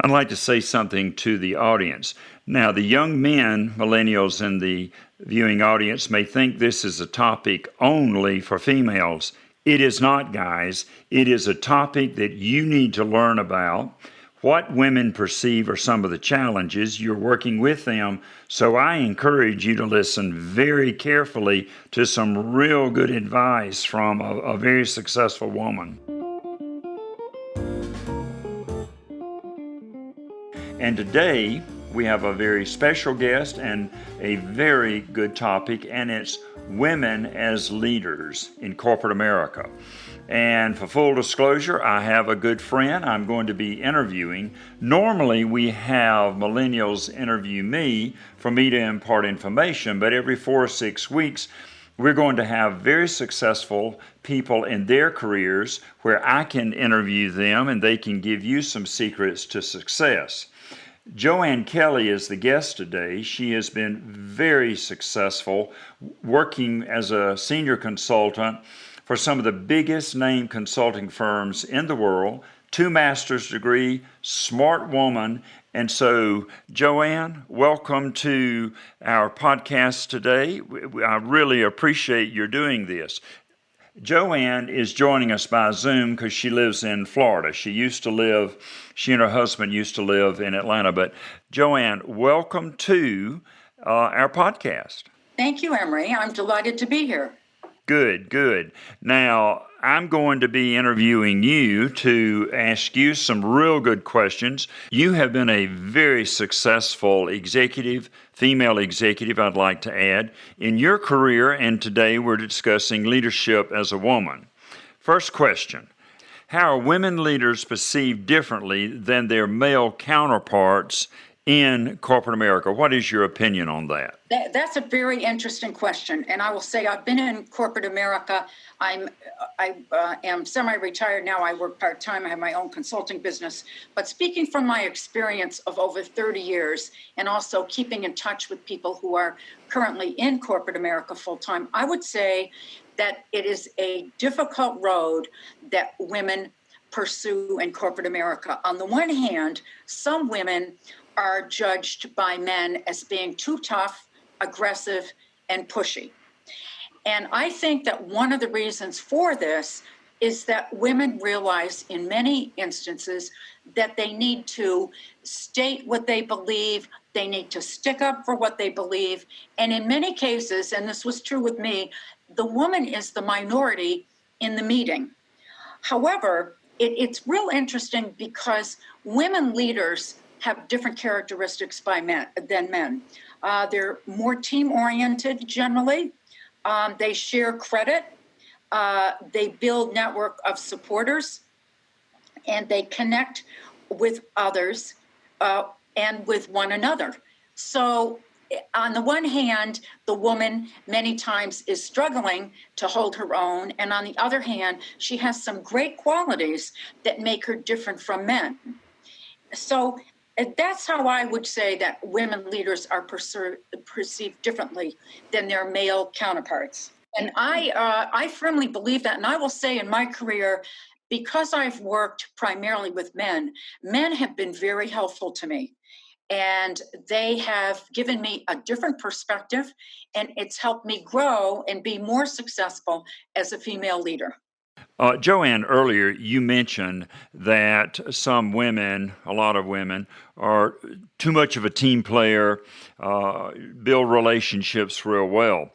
I'd like to say something to the audience. Now, the young men, millennials in the viewing audience, may think this is a topic only for females. It is not, guys. It is a topic that you need to learn about. What women perceive are some of the challenges. You're working with them, so I encourage you to listen very carefully to some real good advice from a very successful woman. And today we have a very special guest and a very good topic, and it's women as leaders in corporate America. And for full disclosure, I have a good friend I'm going to be interviewing. Normally we have millennials interview me for me to impart information, but every 4 or 6 weeks we're going to have very successful people in their careers where I can interview them and they can give you some secrets to success. Joanne Kelly is the guest today. She has been very successful working as a senior consultant for some of the biggest name consulting firms in the world, 2 master's degree, smart woman. And so, Joanne, welcome to our podcast today. I really appreciate your doing this. Joanne is joining us by Zoom because she lives in Florida. She and her husband used to live in Atlanta. But Joanne, welcome to our podcast. Thank you, Emery. I'm delighted to be here. Good. Now, I'm going to be interviewing you to ask you some real good questions. You have been a very successful executive, female executive, I'd like to add, in your career, and today we're discussing leadership as a woman. First question, how are women leaders perceived differently than their male counterparts in corporate America? What is your opinion on that? That's a very interesting question. And I will say I've been in corporate America. I am semi-retired now. I work part-time. I have my own consulting business. But speaking from my experience of over 30 years and also keeping in touch with people who are currently in corporate America full-time, I would say that it is a difficult road that women pursue in corporate America. On the one hand, some women are judged by men as being too tough, aggressive, and pushy. And I think that one of the reasons for this is that women realize in many instances that they need to state what they believe, they need to stick up for what they believe, and in many cases, and this was true with me, the woman is the minority in the meeting. However, it's real interesting because women leaders have different characteristics than men. They're more team-oriented generally. They share credit. They build network of supporters, and they connect with others and with one another. So on the one hand, the woman many times is struggling to hold her own, and on the other hand, she has some great qualities that make her different from men. So that's how I would say that women leaders are perceived differently than their male counterparts. And I firmly believe that. And I will say in my career, because I've worked primarily with men have been very helpful to me. And they have given me a different perspective, and it's helped me grow and be more successful as a female leader. Joanne, earlier you mentioned that some women, a lot of women, are too much of a team player, build relationships real well.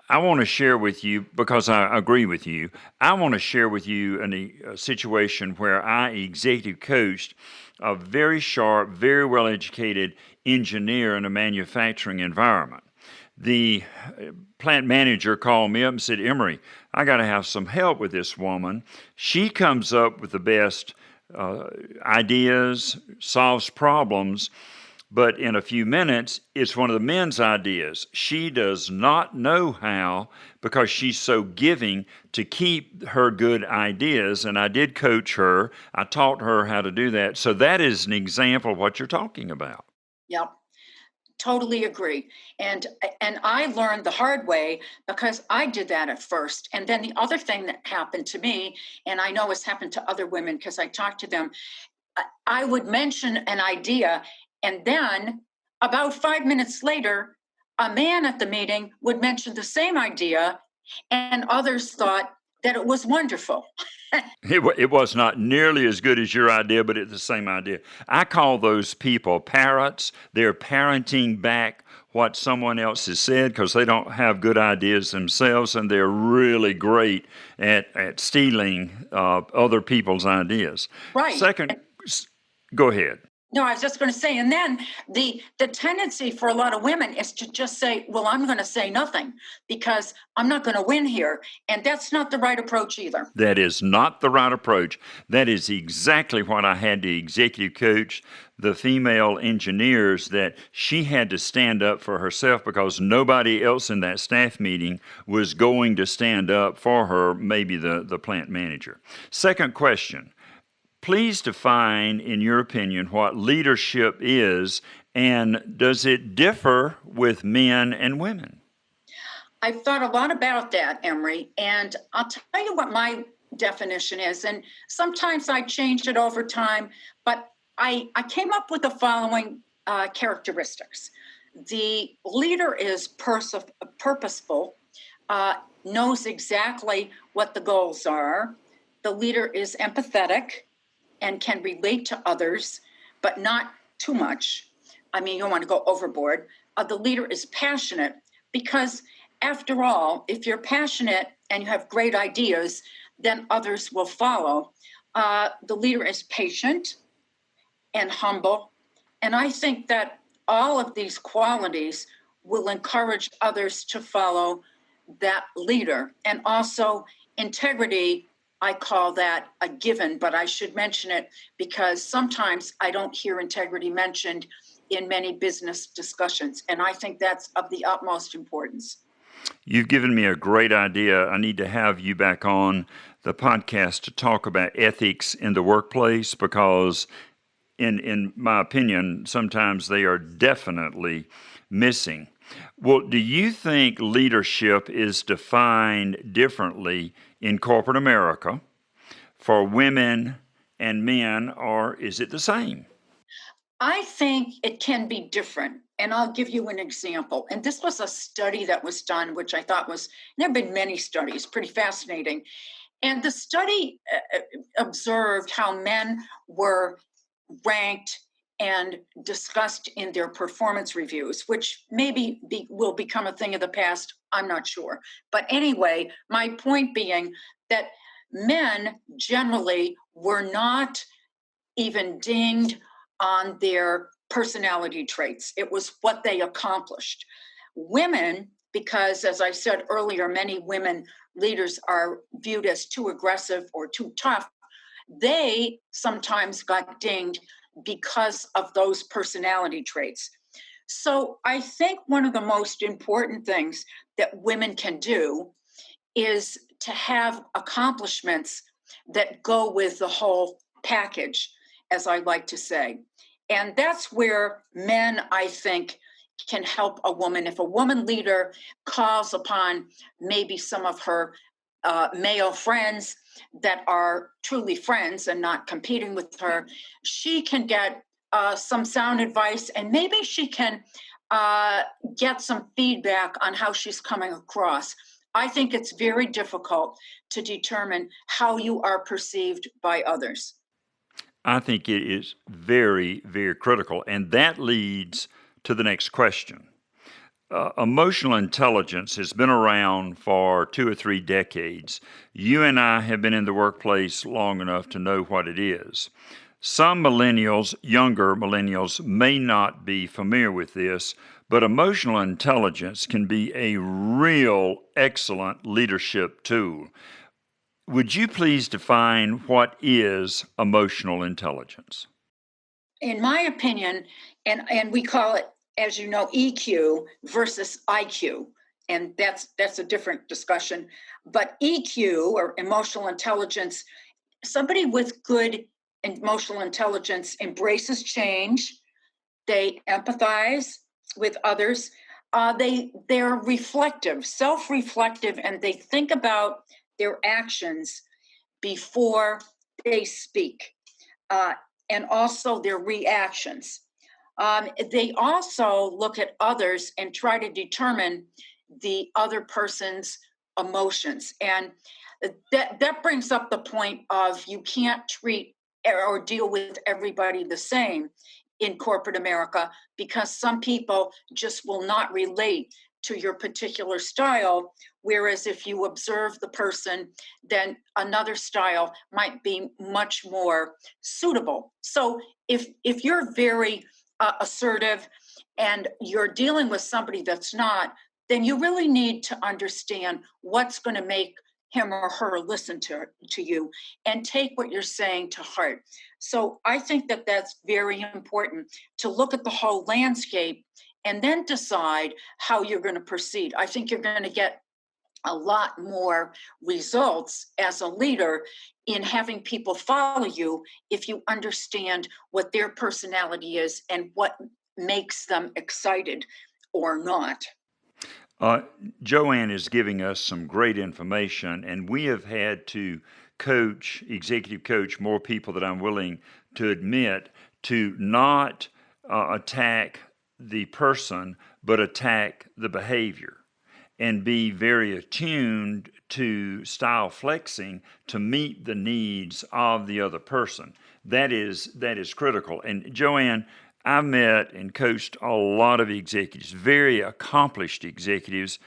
I want to share with you, because I agree with you, I want to share with you a situation where I executive coached a very sharp, very well-educated engineer in a manufacturing environment. The plant manager called me up and said, Emery, I got to have some help with this woman. She comes up with the best ideas, solves problems, but in a few minutes, it's one of the men's ideas. She does not know how, because she's so giving, to keep her good ideas. And I did coach her. I taught her how to do that. So that is an example of what you're talking about. Yep. Totally agree. And I learned the hard way because I did that at first. And then the other thing that happened to me, and I know it's happened to other women because I talked to them, I would mention an idea, and then about 5 minutes later, a man at the meeting would mention the same idea, and others thought that it was wonderful. It was not nearly as good as your idea, but it's the same idea. I call those people parrots. They're parenting back what someone else has said because they don't have good ideas themselves, and they're really great at stealing other people's ideas. Right. Second, go ahead. No, I was just going to say, and then the tendency for a lot of women is to just say, well, I'm going to say nothing because I'm not going to win here. And that's not the right approach either. That is not the right approach. That is exactly what I had to executive coach the female engineers, that she had to stand up for herself because nobody else in that staff meeting was going to stand up for her, maybe the plant manager. Second question. Please define, in your opinion, what leadership is, and does it differ with men and women? I've thought a lot about that, Emery, and I'll tell you what my definition is. And sometimes I change it over time, but I came up with the following characteristics. The leader is purposeful, knows exactly what the goals are. The leader is empathetic and can relate to others, but not too much. I mean, you don't want to go overboard. The leader is passionate because, after all, if you're passionate and you have great ideas, then others will follow. The leader is patient and humble. And I think that all of these qualities will encourage others to follow that leader. And also integrity, I call that a given, but I should mention it because sometimes I don't hear integrity mentioned in many business discussions. And I think that's of the utmost importance. You've given me a great idea. I need to have you back on the podcast to talk about ethics in the workplace because, in my opinion, sometimes they are definitely missing. Well, do you think leadership is defined differently in corporate America for women and men, or is it the same? I think it can be different. And I'll give you an example. And this was a study that was done, which I thought was, there have been many studies, pretty fascinating. And the study observed how men were ranked and discussed in their performance reviews, which maybe will become a thing of the past. I'm not sure. But anyway, my point being that men generally were not even dinged on their personality traits. It was what they accomplished. Women, because as I said earlier, many women leaders are viewed as too aggressive or too tough, they sometimes got dinged because of those personality traits. So I think one of the most important things that women can do is to have accomplishments that go with the whole package, as I like to say. And that's where men, I think, can help a woman. If a woman leader calls upon maybe some of her male friends that are truly friends and not competing with her, she can get some sound advice, and maybe she can get some feedback on how she's coming across. I think it's very difficult to determine how you are perceived by others. I think it is very, very critical. And that leads to the next question. Emotional intelligence has been around for 2 or 3 decades. You and I have been in the workplace long enough to know what it is. Some millennials, younger millennials, may not be familiar with this, but emotional intelligence can be a real excellent leadership tool. Would you please define what is emotional intelligence? In my opinion, and we call it, as you know, EQ versus IQ, and that's a different discussion. But EQ, or emotional intelligence, somebody with good emotional intelligence embraces change. They empathize with others. They're reflective, self-reflective, and they think about their actions before they speak. and also their reactions. They also look at others and try to determine the other person's emotions. And that brings up the point of you can't treat or deal with everybody the same in corporate America, because some people just will not relate to your particular style. Whereas if you observe the person, then another style might be much more suitable. So if you're very assertive and you're dealing with somebody that's not, then you really need to understand what's going to make him or her listen to you and take what you're saying to heart. So I think that that's very important, to look at the whole landscape and then decide how you're going to proceed. I think you're going to get a lot more results as a leader in having people follow you if you understand what their personality is and what makes them excited or not. Joanne is giving us some great information, and we have had to executive coach more people than I'm willing to admit, to not attack the person, but attack the behavior, and be very attuned to style flexing to meet the needs of the other person. That is critical. And Joanne, I met and coached a lot of executives, very accomplished executives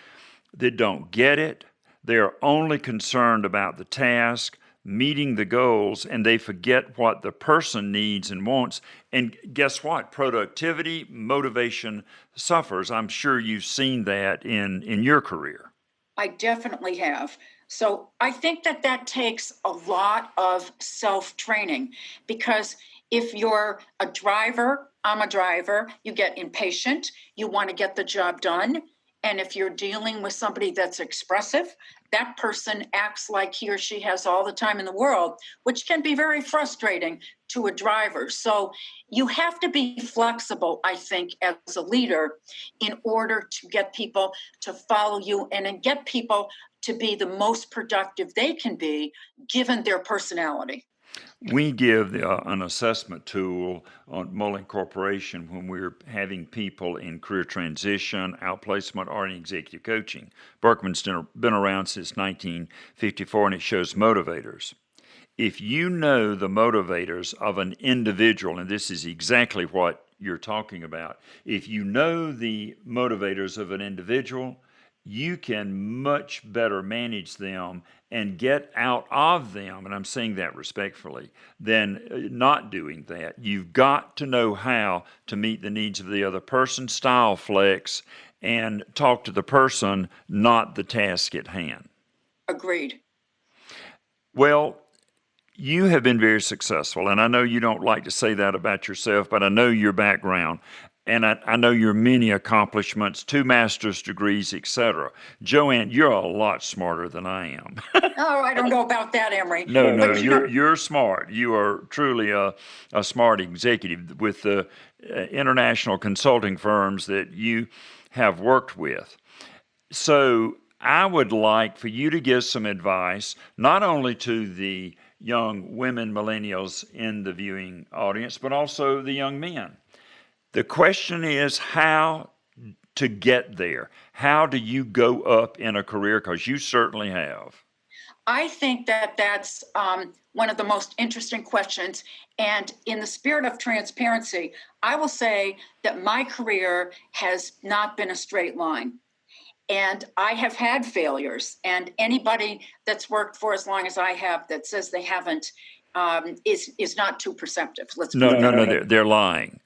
that don't get it. They're only concerned about the task, meeting the goals, and they forget what the person needs and wants. And guess what? Productivity, motivation suffers. I'm sure you've seen that in your career. I definitely have. So I think that takes a lot of self-training, because if you're a driver, I'm a driver, you get impatient, you want to get the job done. And if you're dealing with somebody that's expressive, that person acts like he or she has all the time in the world, which can be very frustrating to a driver. So you have to be flexible, I think, as a leader, in order to get people to follow you and get people to be the most productive they can be given their personality. We give an assessment tool on Mulling Corporation when we're having people in career transition, outplacement, or in executive coaching. Berkman's been around since 1954, and it shows motivators. If you know the motivators of an individual, and this is exactly what you're talking about, if you know the motivators of an individual, you can much better manage them and get out of them, and I'm saying that respectfully, than not doing that. You've got to know how to meet the needs of the other person, style flex, and talk to the person, not the task at hand. Agreed. Well, you have been very successful, and I know you don't like to say that about yourself, but I know your background, and I know your many accomplishments, 2 master's degrees, etc. Joanne, you're a lot smarter than I am. Oh, I don't know about that, Emery. No, But you're smart. You are truly a smart executive with the international consulting firms that you have worked with. So I would like for you to give some advice, not only to the young women millennials in the viewing audience, but also the young men. The question is how to get there. How do you go up in a career? Because you certainly have. I think that's one of the most interesting questions. And in the spirit of transparency, I will say that my career has not been a straight line. And I have had failures. And anybody that's worked for as long as I have that says they haven't is not too perceptive. Let's put it that way. They're lying.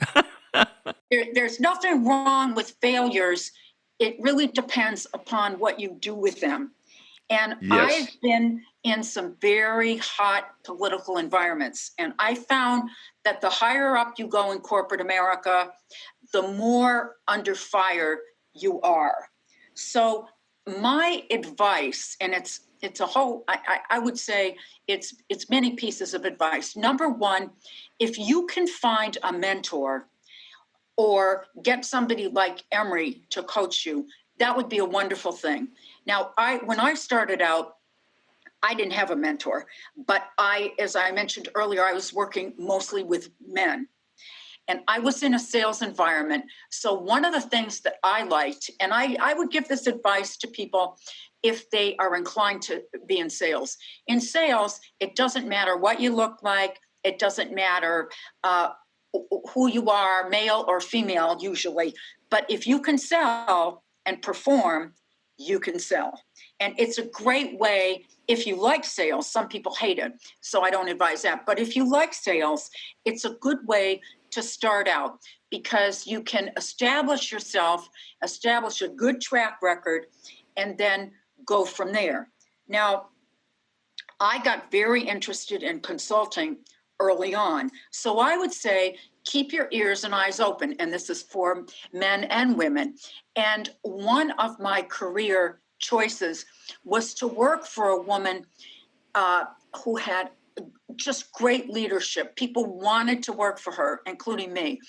There's nothing wrong with failures. It really depends upon what you do with them. And Yes. I've been in some very hot political environments, and I found that the higher up you go in corporate America, the more under fire you are. So my advice, and it's a whole, I would say it's many pieces of advice. Number one, if you can find a mentor or get somebody like Emery to coach you, that would be a wonderful thing. Now, when I started out, I didn't have a mentor, but as I mentioned earlier, I was working mostly with men. And I was in a sales environment. So one of the things that I liked, and I would give this advice to people if they are inclined to be in sales. In sales, it doesn't matter what you look like. It doesn't matter who you are, male or female, usually. But if you can sell and perform, you can sell. And it's a great way, if you like sales. Some people hate it, so I don't advise that. But if you like sales, it's a good way to start out, because you can establish yourself, establish a good track record, and then go from there. Now, I got very interested in consulting early on. So I would say keep your ears and eyes open. And this is for men and women. And one of my career choices was to work for a woman who had just great leadership. People wanted to work for her, including me.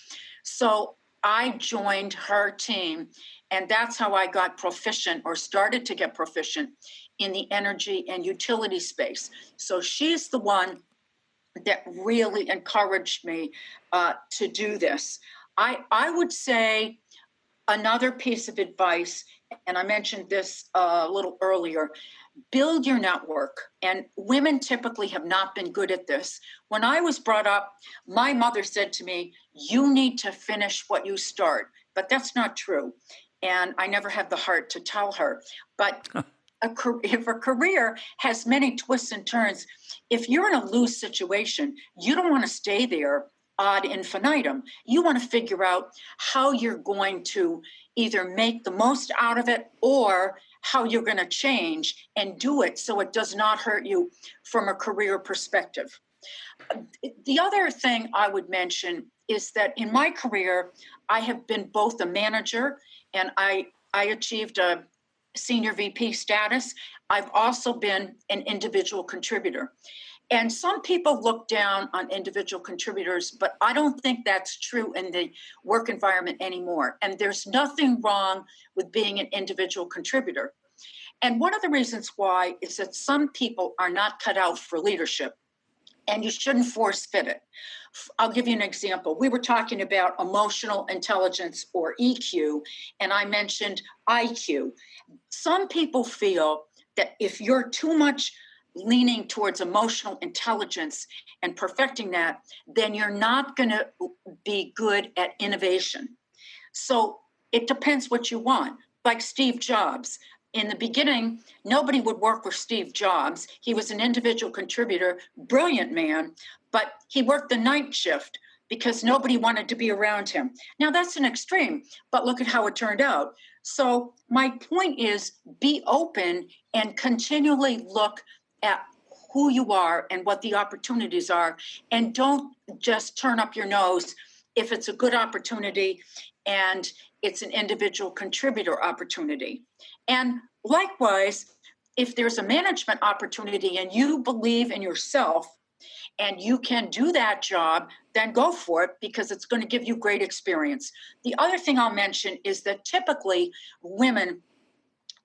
So I joined her team, and that's how I got proficient, or started to get proficient, in the energy and utility space. So she's the one that really encouraged me to do this. I would say another piece of advice, and I mentioned this a little earlier, build your network. And women typically have not been good at this. When I was brought up, my mother said to me, you need to finish what you start. But that's not true. And I never had the heart to tell her. But if a career has many twists and turns, if you're in a loose situation, you don't want to stay there ad infinitum. You want to figure out how you're going to either make the most out of it, or how you're going to change and do it so it does not hurt you from a career perspective. The other thing I would mention is that in my career, I have been both a manager, and I achieved a senior VP status. I've also been an individual contributor. And some people look down on individual contributors, but I don't think that's true in the work environment anymore. And there's nothing wrong with being an individual contributor. And one of the reasons why is that some people are not cut out for leadership, and you shouldn't force fit it. I'll give you an example. We were talking about emotional intelligence, or EQ, and I mentioned IQ. Some people feel that if you're too much leaning towards emotional intelligence and perfecting that, then you're not going to be good at innovation. So it depends what you want. Like Steve Jobs. In the beginning, nobody would work with Steve Jobs. He was an individual contributor, brilliant man, but he worked the night shift because nobody wanted to be around him. Now that's an extreme, but look at how it turned out. So my point is, be open and continually look at who you are and what the opportunities are, and don't just turn up your nose if it's a good opportunity and it's an individual contributor opportunity. And likewise, if there's a management opportunity and you believe in yourself and you can do that job, then go for it, because it's going to give you great experience. The other thing I'll mention is that typically women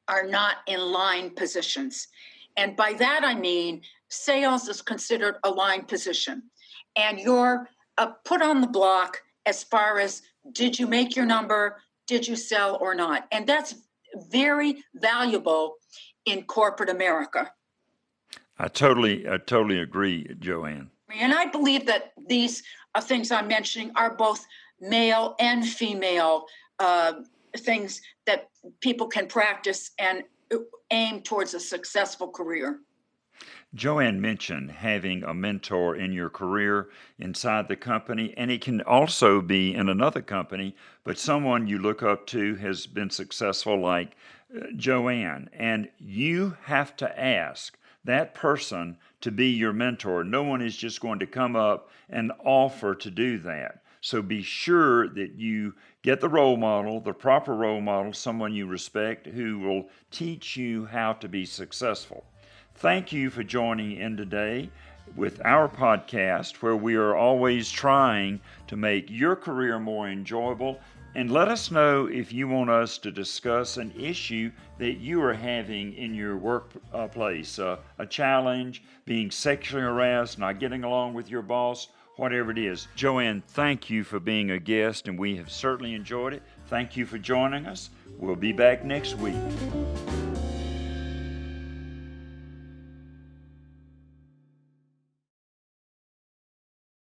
are not in line positions. And by that, I mean, sales is considered a line position, and you're put on the block as far as, did you make your number? Did you sell or not? And that's very valuable in corporate America. I totally agree, Joanne. And I believe that these things I'm mentioning are both male and female things that people can practice and aim towards a successful career. Joanne mentioned having a mentor in your career inside the company, and it can also be in another company, but someone you look up to has been successful, like Joanne, and you have to ask that person to be your mentor. No one is just going to come up and offer to do that. So be sure that you get the role model, the proper role model, someone you respect, who will teach you how to be successful. Thank you for joining in today with our podcast, where we are always trying to make your career more enjoyable. And let us know if you want us to discuss an issue that you are having in your workplace, a challenge, being sexually harassed, not getting along with your boss, whatever it is. Joanne, thank you for being a guest, and we have certainly enjoyed it. Thank you for joining us. We'll be back next week.